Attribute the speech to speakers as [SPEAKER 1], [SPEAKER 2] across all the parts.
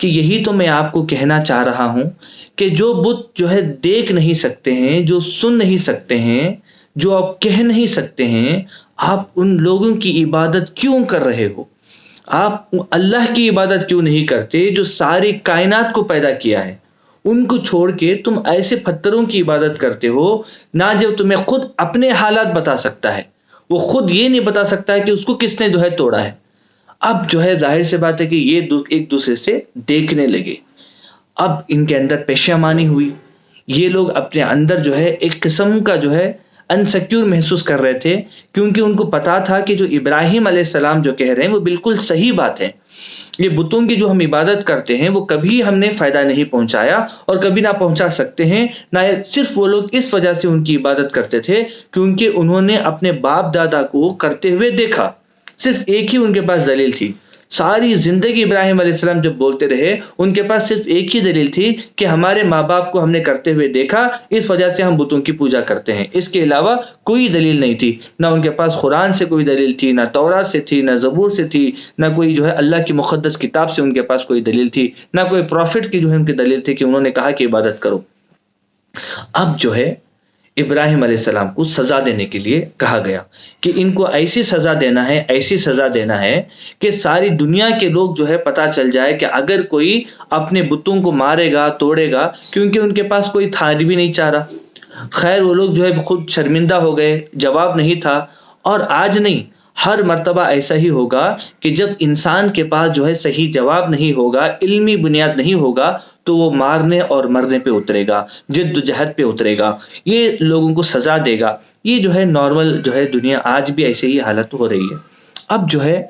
[SPEAKER 1] کہ یہی تو میں آپ کو کہنا چاہ رہا ہوں کہ جو بت جو ہے دیکھ نہیں سکتے ہیں، جو سن نہیں سکتے ہیں، جو آپ کہہ نہیں سکتے ہیں، آپ ان لوگوں کی عبادت کیوں کر رہے ہو؟ آپ اللہ کی عبادت کیوں نہیں کرتے جو ساری کائنات کو پیدا کیا ہے؟ ان کو چھوڑ کے تم ایسے پتھروں کی عبادت کرتے ہو نہ جب تمہیں خود اپنے حالات بتا سکتا ہے، وہ خود یہ نہیں بتا سکتا ہے کہ اس کو کس نے جو ہے توڑا ہے۔ اب جو ہے ظاہر سے بات ہے کہ یہ ایک دوسرے سے دیکھنے لگے، اب ان کے اندر پشیمانی ہوئی، یہ لوگ اپنے اندر جو ہے ایک قسم کا جو ہے انسیکیور محسوس کر رہے تھے، کیونکہ ان کو پتا تھا کہ جو ابراہیم علیہ السلام جو کہہ رہے ہیں وہ بالکل صحیح بات ہے۔ یہ بتوں کی جو ہم عبادت کرتے ہیں وہ کبھی ہم نے فائدہ نہیں پہنچایا اور کبھی نہ پہنچا سکتے ہیں، نہ صرف وہ لوگ اس وجہ سے ان کی عبادت کرتے تھے کیونکہ انہوں نے اپنے باپ دادا کو کرتے ہوئے دیکھا۔ صرف ایک ہی ان کے پاس دلیل تھی، ساری زندگی ابراہیم علیہ السلام جب بولتے رہے ان کے پاس صرف ایک ہی دلیل تھی کہ ہمارے ماں باپ کو ہم نے کرتے ہوئے دیکھا، اس وجہ سے ہم بتوں کی پوجا کرتے ہیں۔ اس کے علاوہ کوئی دلیل نہیں تھی، نہ ان کے پاس قرآن سے کوئی دلیل تھی، نہ تورات سے تھی، نہ زبور سے تھی، نہ کوئی جو ہے اللہ کی مقدس کتاب سے ان کے پاس کوئی دلیل تھی، نہ کوئی پروفٹ کی جو ہے ان کی دلیل تھی کہ انہوں نے کہا کہ عبادت کرو۔ اب جو ہے ابراہیم علیہ السلام کو سزا دینے کے لیے کہا گیا کہ ان کو ایسی سزا دینا ہے، ایسی سزا دینا ہے کہ ساری دنیا کے لوگ جو ہے پتہ چل جائے کہ اگر کوئی اپنے بتوں کو مارے گا، توڑے گا، کیونکہ ان کے پاس کوئی تھا بھی نہیں چارہ۔ خیر وہ لوگ جو ہے خود شرمندہ ہو گئے، جواب نہیں تھا۔ اور آج نہیں، ہر مرتبہ ایسا ہی ہوگا کہ جب انسان کے پاس جو ہے صحیح جواب نہیں ہوگا، علمی بنیاد نہیں ہوگا، تو وہ مارنے اور مرنے پہ اترے گا، جد و جہد پہ اترے گا، یہ لوگوں کو سزا دے گا۔ یہ جو ہے نارمل جو ہے دنیا آج بھی ایسے ہی حالت ہو رہی ہے۔ اب جو ہے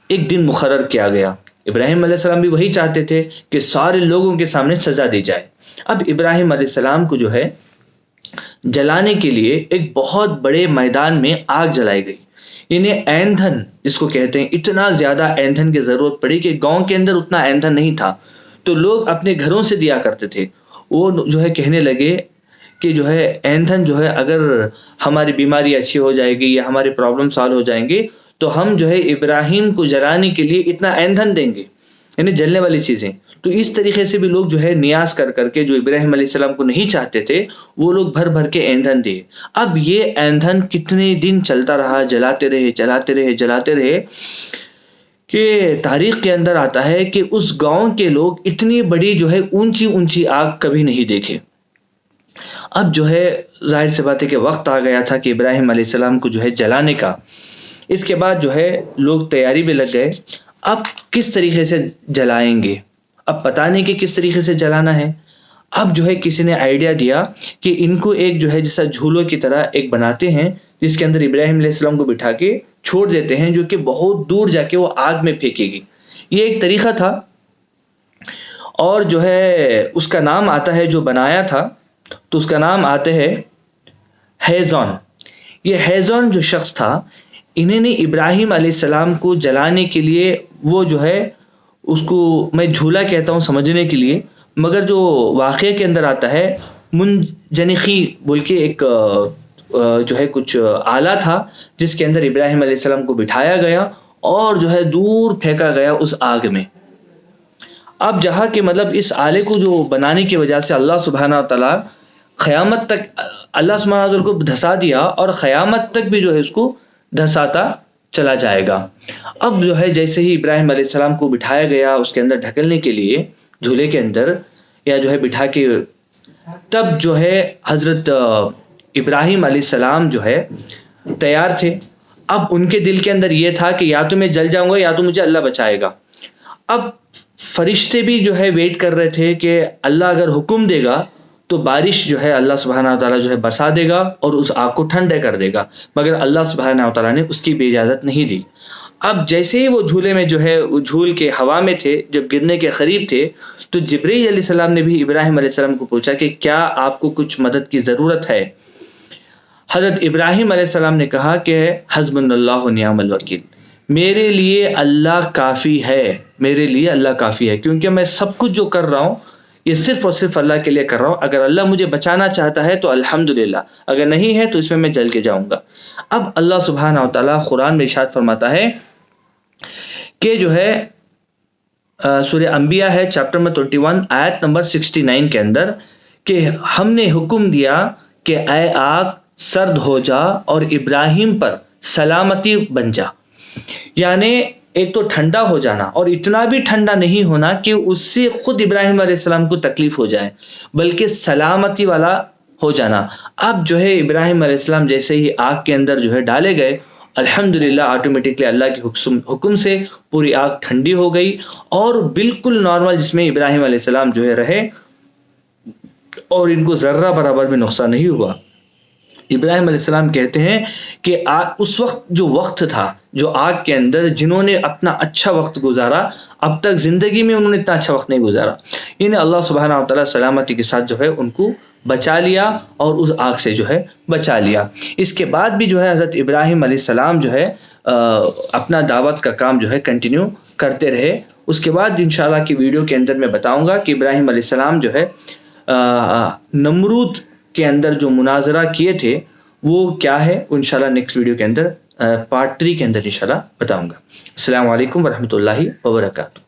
[SPEAKER 1] ایک دن مقرر کیا گیا، ابراہیم علیہ السلام بھی وہی چاہتے تھے کہ سارے لوگوں کے سامنے سزا دی جائے۔ اب ابراہیم علیہ السلام کو جو ہے جلانے کے لیے ایک بہت بڑے میدان میں آگ جلائی گئی، انہیں ایندھن جس کو کہتے ہیں، اتنا زیادہ ایندھن کی ضرورت پڑی کہ گاؤں کے اندر اتنا ایندھن نہیں تھا، تو لوگ اپنے گھروں سے دیا کرتے تھے۔ وہ جو ہے کہنے لگے کہ جو ہے ایندھن جو ہے اگر ہماری بیماری اچھی ہو جائے گی یا ہمارے پرابلم سالو ہو جائیں گے تو ہم جو ہے ابراہیم کو جلانے کے لیے اتنا ایندھن دیں گے، یعنی جلنے والی چیزیں۔ تو اس طریقے سے بھی لوگ جو ہے نیاز کر کر کے جو ابراہیم علیہ السلام کو نہیں چاہتے تھے وہ لوگ بھر بھر کے ایندھن دیے۔ اب یہ ایندھن کتنے دن چلتا رہا، جلاتے رہے جلاتے رہے جلاتے رہے، کہ تاریخ کے اندر آتا ہے کہ اس گاؤں کے لوگ اتنی بڑی جو ہے اونچی اونچی آگ کبھی نہیں دیکھے۔ اب جو ہے ظاہر سی بات ہے کہ وقت آ گیا تھا کہ ابراہیم علیہ السلام کو جو ہے جلانے کا۔ اس کے بعد جو ہے لوگ تیاری میں لگ گئے، اب کس طریقے سے جلائیں گے، اب پتہ نہیں کہ کس طریقے سے جلانا ہے۔ اب جو ہے کسی نے آئیڈیا دیا کہ ان کو ایک جو ہے جیسا جھولوں کی طرح ایک بناتے ہیں جس کے اندر ابراہیم علیہ السلام کو بٹھا کے چھوڑ دیتے ہیں، جو کہ بہت دور جا کے وہ آگ میں پھینکے گی۔ یہ ایک طریقہ تھا، اور جو ہے اس کا نام آتا ہے، جو بنایا تھا تو اس کا نام آتا ہے ہیزون۔ یہ ہیزون جو شخص تھا، انہیں نے ابراہیم علیہ السلام کو جلانے کے لیے، وہ جو ہے اس کو میں جھولا کہتا ہوں سمجھنے کے لیے، مگر جو واقعے کے اندر آتا ہے منجنیقی بول کے ایک جو ہے کچھ آلہ تھا جس کے اندر ابراہیم علیہ السلام کو بٹھایا گیا اور جو ہے دور پھینکا گیا اس آگ میں۔ اب جہاں کہ مطلب اس آلے کو جو بنانے کی وجہ سے اللہ سبحانہ تعالیٰ قیامت تک اللہ سبحانہ تعالیٰ کو دھسا دیا، اور قیامت تک بھی جو ہے اس کو دھساتا چلا جائے گا۔ اب جو ہے جیسے ہی ابراہیم علیہ السلام کو بٹھایا گیا اس کے اندر ڈھکلنے کے لیے، جھولے کے اندر یا جو ہے بٹھا کے، تب جو ہے حضرت ابراہیم علیہ السلام جو ہے تیار تھے۔ اب ان کے دل کے اندر یہ تھا کہ یا تو میں جل جاؤں گا یا تو مجھے اللہ بچائے گا۔ اب فرشتے بھی جو ہے ویٹ کر رہے تھے کہ اللہ اگر حکم دے گا تو بارش جو ہے اللہ سبحانہ تعالیٰ جو ہے برسا دے گا اور اس آگ کو ٹھنڈے کر دے گا، مگر اللہ سبحانہ تعالیٰ نے اس کی بھی اجازت نہیں دی۔ اب جیسے ہی وہ جھولے میں جو ہے جھول کے ہوا میں تھے، جب گرنے کے قریب تھے، تو جبرائیل علیہ السلام نے بھی ابراہیم علیہ السلام کو پوچھا کہ کیا آپ کو کچھ مدد کی ضرورت ہے؟ حضرت ابراہیم علیہ السلام نے کہا کہ حسبنا اللہ و نعم الوکیل، میرے لیے اللہ کافی ہے، میرے لیے اللہ کافی ہے، کیونکہ میں سب کچھ جو کر رہا ہوں یہ صرف اور صرف اللہ کے لیے کر رہا ہوں۔ اگر اللہ مجھے بچانا چاہتا ہے تو الحمدللہ، اگر نہیں ہے تو اس میں جل کے جاؤں گا۔ اب اللہ سبحانہ و تعالیٰ قرآن میں ارشاد فرماتا ہے کہ جو ہے سورہ انبیاء ہے چیپٹر نمبر 21 آیت نمبر 69 کے اندر کہ ہم نے حکم دیا کہ اے آگ سرد ہو جا اور ابراہیم پر سلامتی بن جا. یعنی ایک تو ٹھنڈا ہو جانا اور اتنا بھی ٹھنڈا نہیں ہونا کہ اس سے خود ابراہیم علیہ السلام کو تکلیف ہو جائے، بلکہ سلامتی والا ہو جانا. اب جو ہے ابراہیم علیہ السلام جیسے ہی آگ کے اندر جو ہے ڈالے گئے، الحمدللہ آٹومیٹکلی اللہ کے حکم سے پوری آگ ٹھنڈی ہو گئی اور بالکل نارمل جس میں ابراہیم علیہ السلام جو ہے رہے اور ان کو ذرہ برابر بھی نقصان نہیں ہوا. ابراہیم علیہ السلام کہتے ہیں کہ اس وقت جو وقت تھا جو آگ کے اندر جنہوں نے اپنا اچھا وقت گزارا، اب تک زندگی میں انہوں نے اتنا اچھا وقت نہیں گزارا. انہیں اللہ سبحانہ و تعالیٰ سلامتی کے ساتھ جو ہے ان کو بچا لیا اور اس آگ سے جو ہے بچا لیا. اس کے بعد بھی جو ہے حضرت ابراہیم علیہ السلام جو ہے اپنا دعوت کا کام جو ہے کنٹینیو کرتے رہے. اس کے بعد انشاءاللہ کی ویڈیو کے اندر میں بتاؤں گا کہ ابراہیم علیہ السلام جو ہے نمرود کے اندر جو مناظرہ کیے تھے وہ کیا ہے، انشاءاللہ نیکسٹ ویڈیو کے اندر پارٹ 3 کے اندر انشاءاللہ بتاؤں گا. السلام علیکم ورحمۃ اللہ وبرکاتہ.